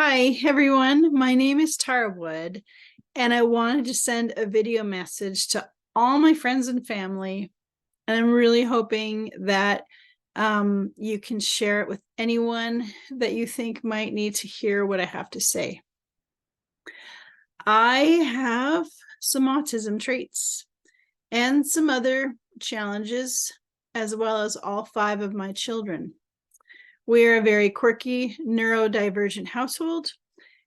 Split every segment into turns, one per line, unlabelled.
Hi, everyone. My name is Tara Wood, and I wanted to send a video message to all my friends and family. And I'm really hoping that you can share it with anyone that you think might need to hear what I have to say. I have some autism traits and some other challenges, as well as all 5 of my children. We're a very quirky, neurodivergent household.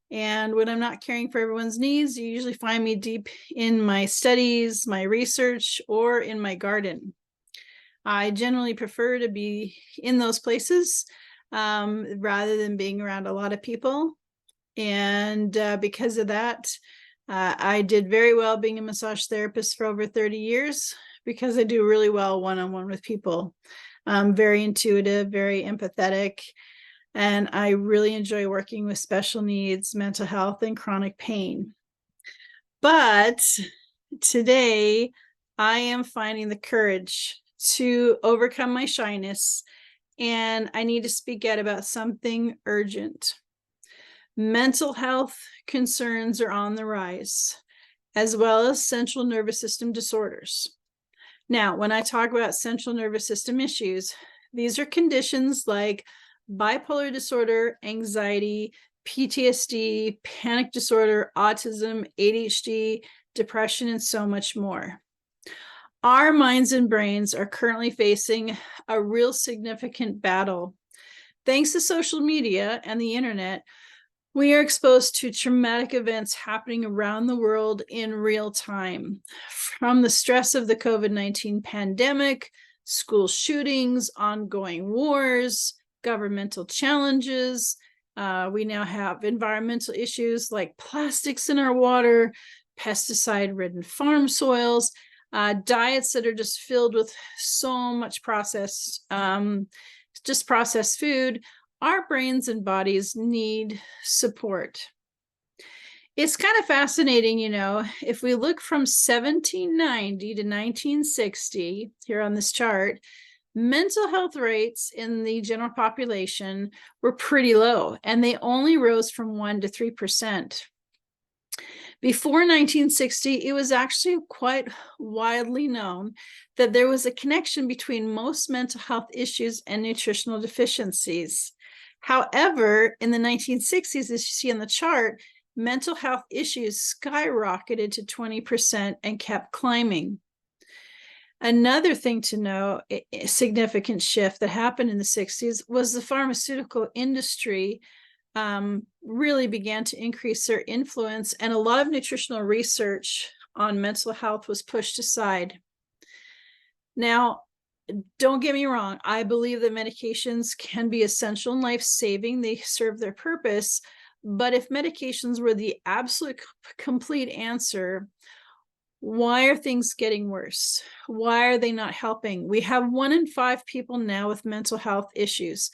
And when I'm not caring for everyone's needs, you usually find me deep in my studies, my research, or in my garden. I generally prefer to be in those places rather than being around a lot of people. And because of that, I did very well being a massage therapist for over 30 years because I do really well one-on-one with people. I'm very intuitive, very empathetic, and I really enjoy working with special needs, mental health, and chronic pain. But today, I am finding the courage to overcome my shyness, and I need to speak out about something urgent. Mental health concerns are on the rise, as well as central nervous system disorders. Now, when I talk about central nervous system issues, these are conditions like bipolar disorder, anxiety, PTSD, panic disorder, autism, ADHD, depression, and so much more. Our minds and brains are currently facing a real significant battle. Thanks to social media and the internet, we are exposed to traumatic events happening around the world in real time, from the stress of the COVID-19 pandemic, school shootings, ongoing wars, governmental challenges. We now have environmental issues like plastics in our water, pesticide-ridden farm soils, diets that are just filled with so much processed food. Our brains and bodies need support. It's kind of fascinating, if we look from 1790 to 1960 here on this chart, mental health rates in the general population were pretty low, and they only rose from 1% to 3%. Before 1960, it was actually quite widely known that there was a connection between most mental health issues and nutritional deficiencies. However, in the 1960s, as you see in the chart, mental health issues skyrocketed to 20% and kept climbing. Another thing to know, a significant shift that happened in the 60s, was the pharmaceutical industry really began to increase their influence, and a lot of nutritional research on mental health was pushed aside. Now, don't get me wrong, I believe that medications can be essential and life-saving. They serve their purpose. But if medications were the absolute complete answer, why are things getting worse? Why are they not helping? We have 1 in 5 people now with mental health issues.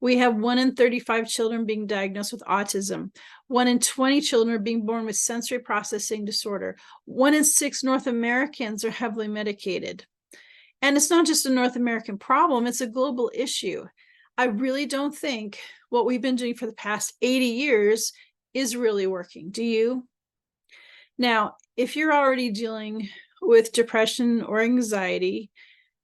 We have 1 in 35 children being diagnosed with autism. 1 in 20 children are being born with sensory processing disorder. 1 in 6 North Americans are heavily medicated. And it's not just a North American problem, it's a global issue. I really don't think what we've been doing for the past 80 years is really working. Do you? Now, if you're already dealing with depression or anxiety,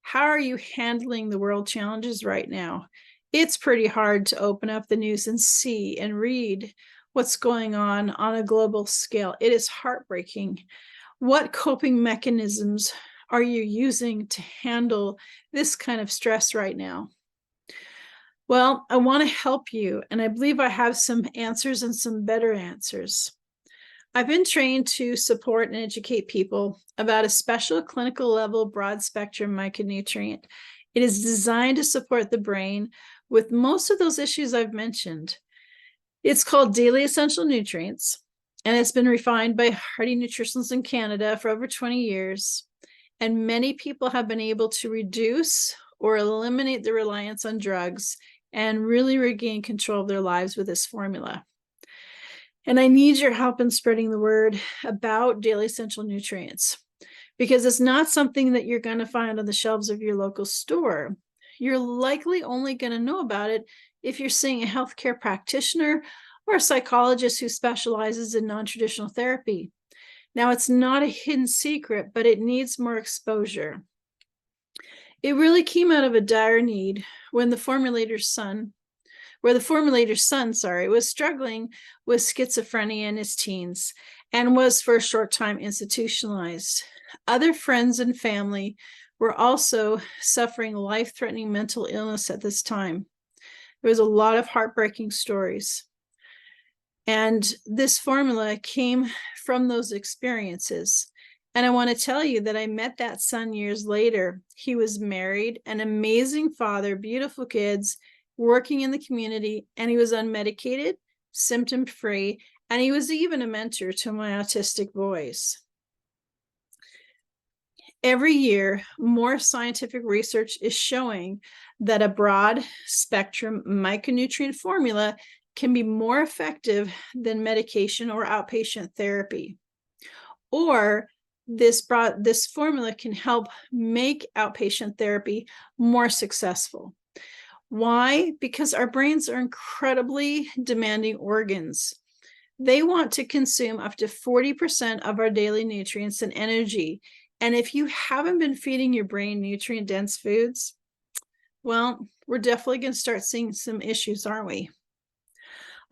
how are you handling the world challenges right now? It's pretty hard to open up the news and see and read what's going on a global scale. It is heartbreaking. What coping mechanisms are you using to handle this kind of stress right now? Well, I want to help you, and I believe I have some answers and some better answers. I've been trained to support and educate people about a special clinical level broad spectrum micronutrient. It is designed to support the brain with most of those issues I've mentioned. It's called Daily Essential Nutrients, and it's been refined by Hardy Nutritionists in Canada for over 20 years. And many people have been able to reduce or eliminate the reliance on drugs and really regain control of their lives with this formula. And I need your help in spreading the word about Daily Essential Nutrients, because it's not something that you're going to find on the shelves of your local store. You're likely only going to know about it if you're seeing a healthcare practitioner or a psychologist who specializes in non-traditional therapy. Now, it's not a hidden secret, but it needs more exposure. It really came out of a dire need when the formulator's son was struggling with schizophrenia in his teens and was for a short time institutionalized. Other friends and family were also suffering life-threatening mental illness at this time. There was a lot of heartbreaking stories. And this formula came from those experiences. And I want to tell you that I met that son years later. He was married, an amazing father, beautiful kids, working in the community, and he was unmedicated, symptom-free, and he was even a mentor to my autistic boys. Every year, more scientific research is showing that a broad spectrum micronutrient formula can be more effective than medication or outpatient therapy. Or this formula can help make outpatient therapy more successful. Why? Because our brains are incredibly demanding organs. They want to consume up to 40% of our daily nutrients and energy. And if you haven't been feeding your brain nutrient-dense foods, well, we're definitely going to start seeing some issues, aren't we?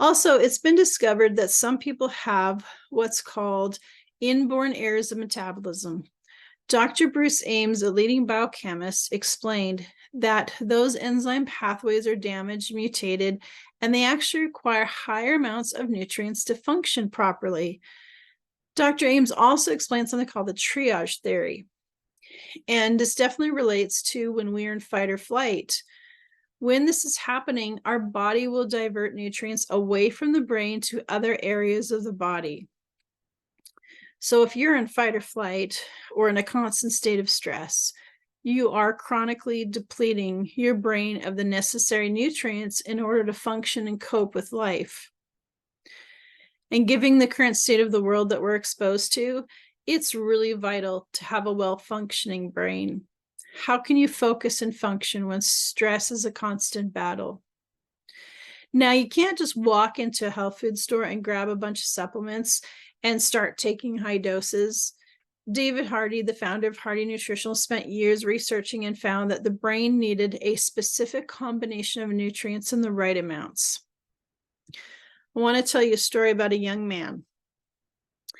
Also, it's been discovered that some people have what's called inborn errors of metabolism. Dr. Bruce Ames, a leading biochemist, explained that those enzyme pathways are damaged, mutated, and they actually require higher amounts of nutrients to function properly. Dr. Ames also explained something called the triage theory. And this definitely relates to when we're in fight or flight. When this is happening, our body will divert nutrients away from the brain to other areas of the body. So if you're in fight or flight or in a constant state of stress, you are chronically depleting your brain of the necessary nutrients in order to function and cope with life. And given the current state of the world that we're exposed to, it's really vital to have a well-functioning brain. How can you focus and function when stress is a constant battle? Now, you can't just walk into a health food store and grab a bunch of supplements and start taking high doses. David Hardy, the founder of Hardy Nutritional, spent years researching and found that the brain needed a specific combination of nutrients in the right amounts. I want to tell you a story about a young man.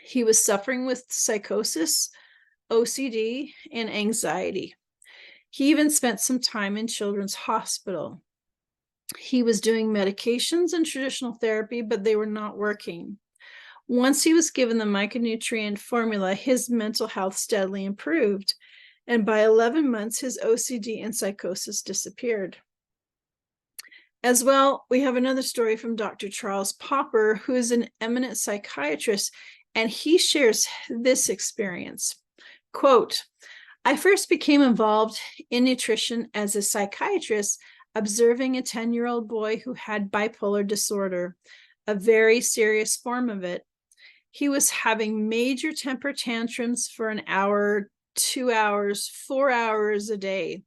He was suffering with psychosis, OCD, and anxiety. He even spent some time in Children's Hospital. He was doing medications and traditional therapy, but they were not working. Once he was given the micronutrient formula, his mental health steadily improved. And by 11 months, his OCD and psychosis disappeared. As well, we have another story from Dr. Charles Popper, who is an eminent psychiatrist, and he shares this experience. Quote, "I first became involved in nutrition as a psychiatrist, observing a 10-year-old boy who had bipolar disorder, a very serious form of it. He was having major temper tantrums for an hour, 2 hours, 4 hours a day,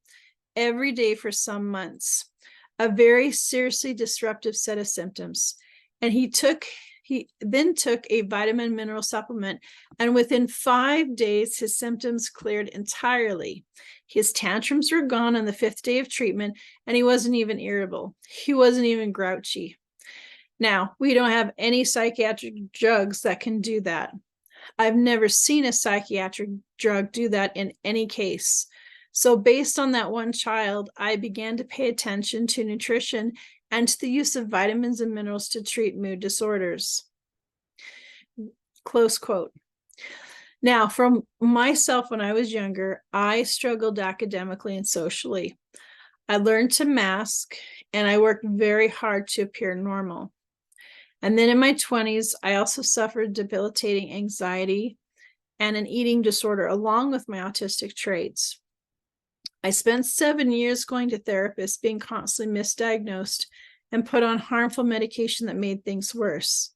every day for some months, a very seriously disruptive set of symptoms. And he then took a vitamin mineral supplement, and within 5 days, his symptoms cleared entirely. His tantrums were gone on the 5th day of treatment, and he wasn't even irritable. He wasn't even grouchy. Now, we don't have any psychiatric drugs that can do that. I've never seen a psychiatric drug do that in any case. So based on that one child, I began to pay attention to nutrition and to the use of vitamins and minerals to treat mood disorders." Close quote. Now, from myself when I was younger, I struggled academically and socially. I learned to mask, and I worked very hard to appear normal. And then in my 20s, I also suffered debilitating anxiety and an eating disorder along with my autistic traits. I spent 7 years going to therapists, being constantly misdiagnosed and put on harmful medication that made things worse.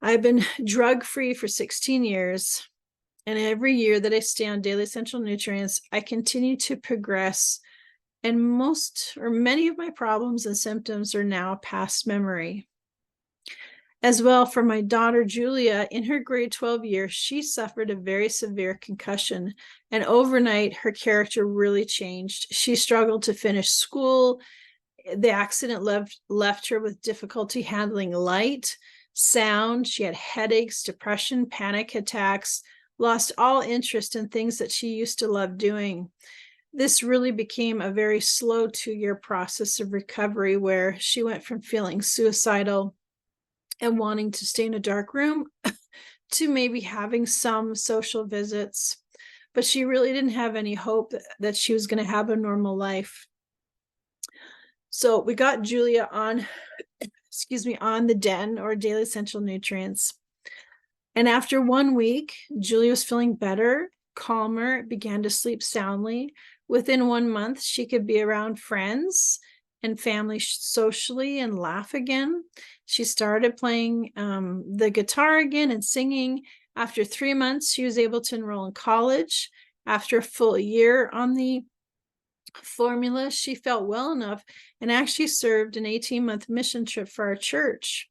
I've been drug-free for 16 years, and every year that I stay on daily essential nutrients, I continue to progress, and many of my problems and symptoms are now past memory. As well, for my daughter, Julia, in her grade 12 year, she suffered a very severe concussion. And overnight, her character really changed. She struggled to finish school. The accident left her with difficulty handling light, sound. She had headaches, depression, panic attacks, lost all interest in things that she used to love doing. This really became a very slow 2-year process of recovery where she went from feeling suicidal and wanting to stay in a dark room to maybe having some social visits. But she really didn't have any hope that she was going to have a normal life. So we got Julia on, on the DEN, or daily essential nutrients. And after 1 week, Julia was feeling better, calmer, began to sleep soundly. Within 1 month, she could be around friends and family socially and laugh again. She started playing the guitar again and singing. After 3 months, she was able to enroll in college. After a full year on the formula, she felt well enough and actually served an 18-month mission trip for our church.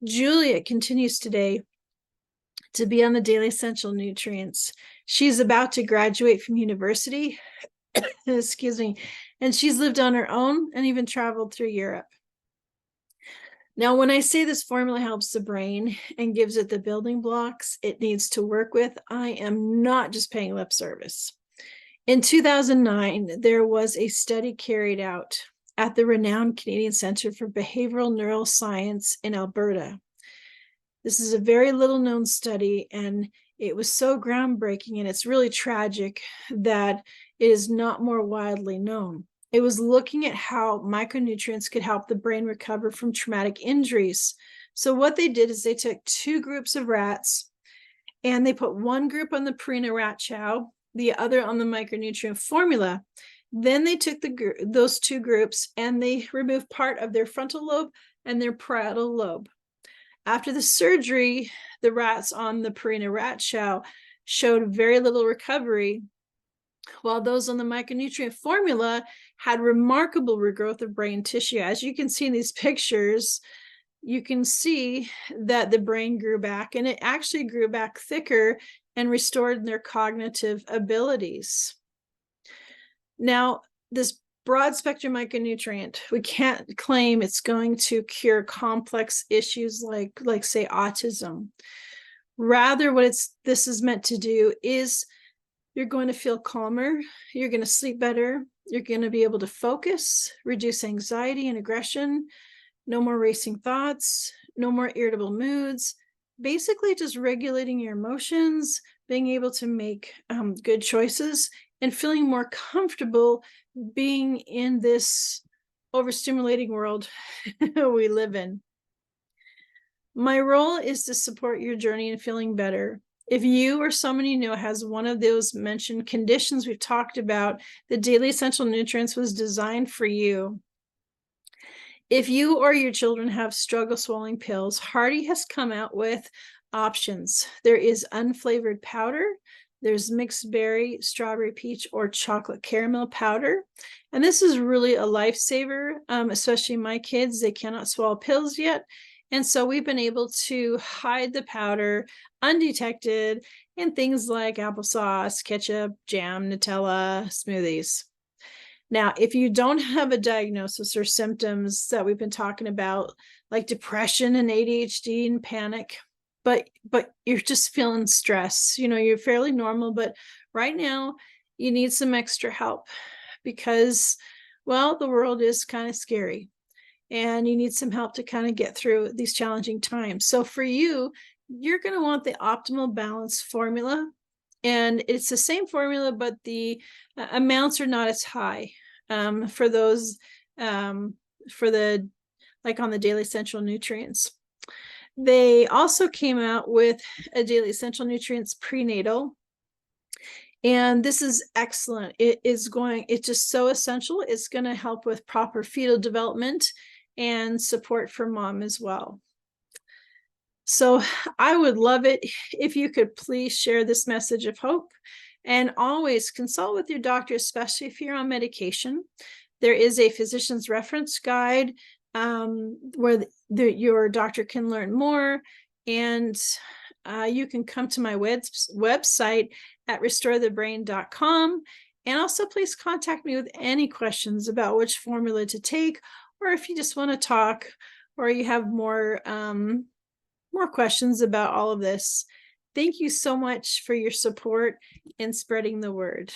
Julia continues today to be on the daily essential nutrients. She's about to graduate from university, and she's lived on her own and even traveled through Europe. Now, when I say this formula helps the brain and gives it the building blocks it needs to work with, I am not just paying lip service. In 2009, there was a study carried out at the renowned Canadian Centre for Behavioral Neuroscience in Alberta. This is a very little known study, and it was so groundbreaking, and it's really tragic that it is not more widely known. It was looking at how micronutrients could help the brain recover from traumatic injuries. So what they did is they took 2 groups of rats, and they put one group on the Purina rat chow, the other on the micronutrient formula. Then they took those 2 groups and they removed part of their frontal lobe and their parietal lobe. After the surgery, the rats on the Purina rat chow showed very little recovery, while those on the micronutrient formula had remarkable regrowth of brain tissue. As you can see in these pictures, you can see that the brain grew back, and it actually grew back thicker and restored their cognitive abilities. Now, this broad spectrum micronutrient, we can't claim it's going to cure complex issues like say autism. Rather, what this is meant to do is you're going to feel calmer, you're going to sleep better, you're going to be able to focus, reduce anxiety and aggression, no more racing thoughts, no more irritable moods, basically just regulating your emotions, being able to make good choices, and feeling more comfortable being in this overstimulating world we live in. My role is to support your journey in feeling better. If you or someone you know has one of those mentioned conditions we've talked about, the Daily Essential Nutrients was designed for you. If you or your children have struggle swallowing pills, Hardy has come out with options. There is unflavored powder, there's mixed berry, strawberry peach, or chocolate caramel powder. And this is really a lifesaver, especially my kids. They cannot swallow pills yet. And so we've been able to hide the powder undetected in things like applesauce, ketchup, jam, Nutella, smoothies. Now, if you don't have a diagnosis or symptoms that we've been talking about, like depression and ADHD and panic, but you're just feeling stress, you're fairly normal, but right now you need some extra help because, well, the world is kind of scary and you need some help to kind of get through these challenging times. So for you, you're going to want the optimal balance formula. And it's the same formula, but the amounts are not as high for those, for the, like on the Daily Essential Nutrients. They also came out with a Daily Essential Nutrients prenatal. And this is excellent. It's just so essential. It's going to help with proper fetal development and support for mom as well. So I would love it if you could please share this message of hope, and always consult with your doctor, especially if you're on medication. There is a physician's reference guide where your doctor can learn more. And you can come to my website at restorethebrain.com. And also, please contact me with any questions about which formula to take, or if you just want to talk, or you have more questions about all of this. Thank you so much for your support and spreading the word.